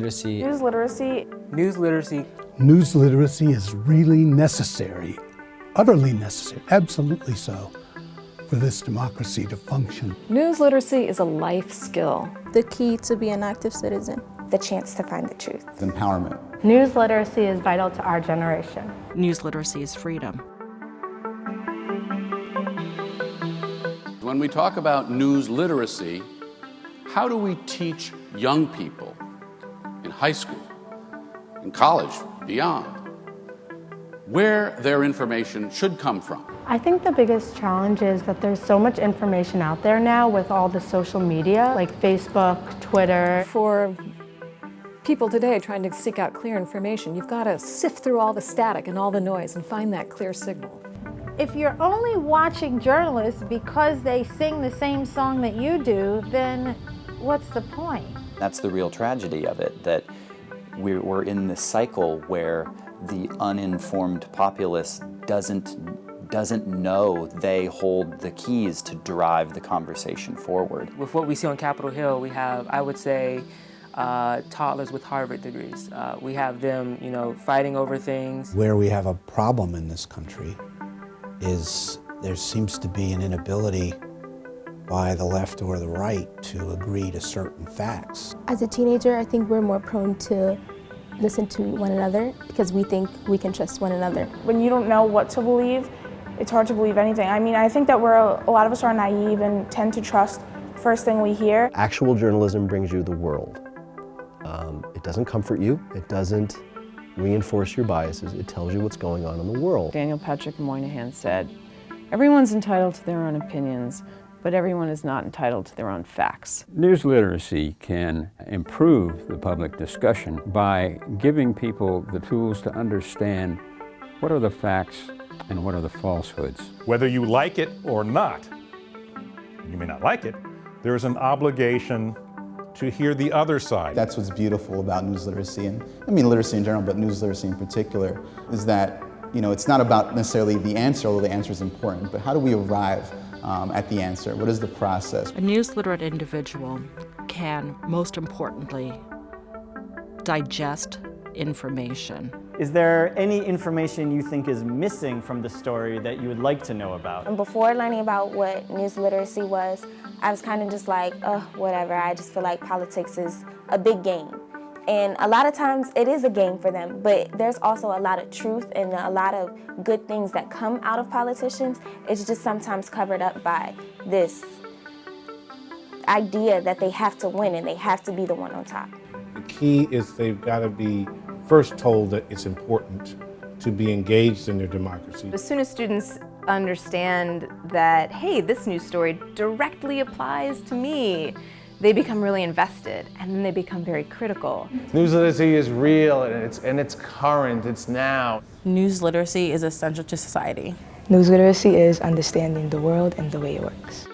literacy. News literacy. News literacy. News literacy is really necessary, utterly necessary, absolutely so, for this democracy to function. News literacy is a life skill. The key to be an active citizen. The chance to find the truth. Empowerment. News literacy is vital to our generation. News literacy is freedom. When we talk about news literacy, how do we teach young people in high school, in college, beyond, where their information should come from? I think the biggest challenge is that there's so much information out there now with all the social media, like Facebook, Twitter. For people today trying to seek out clear information, you've got to sift through all the static and all the noise and find that clear signal. If you're only watching journalists because they sing the same song that you do, then what's the point? That's the real tragedy of it, that we're in this cycle where the uninformed populace doesn't know they hold the keys to drive the conversation forward. With what we see on Capitol Hill, we have, I would say, toddlers with Harvard degrees. We have them, fighting over things. Where we have a problem in this country is there seems to be an inability by the left or the right to agree to certain facts. As a teenager, I think we're more prone to listen to one another because we think we can trust one another. When you don't know what to believe, it's hard to believe anything. I mean, I think that a lot of us are naive and tend to trust the first thing we hear. Actual journalism brings you the world. It doesn't comfort you. It doesn't reinforce your biases. It tells you what's going on in the world. Daniel Patrick Moynihan said, "Everyone's entitled to their own opinions, but everyone is not entitled to their own facts." News literacy can improve the public discussion by giving people the tools to understand what are the facts and what are the falsehoods. Whether you like it or not, you may not like it, there is an obligation to hear the other side. That's what's beautiful about news literacy, and I mean literacy in general, but news literacy in particular, is that it's not about necessarily the answer, although the answer is important, but how do we arrive at the answer? What is the process? A news literate individual can, most importantly, digest information. Is there any information you think is missing from the story that you would like to know about? And before learning about what news literacy was, I was kind of just like, whatever. I just feel like politics is a big game. And a lot of times it is a game for them, but there's also a lot of truth and a lot of good things that come out of politicians. It's just sometimes covered up by this idea that they have to win and they have to be the one on top. The key is they've got to be first told that it's important to be engaged in their democracy. As soon as students understand that, hey, this news story directly applies to me, they become really invested, and then they become very critical. News literacy is real, and it's current, it's now. News literacy is essential to society. News literacy is understanding the world and the way it works.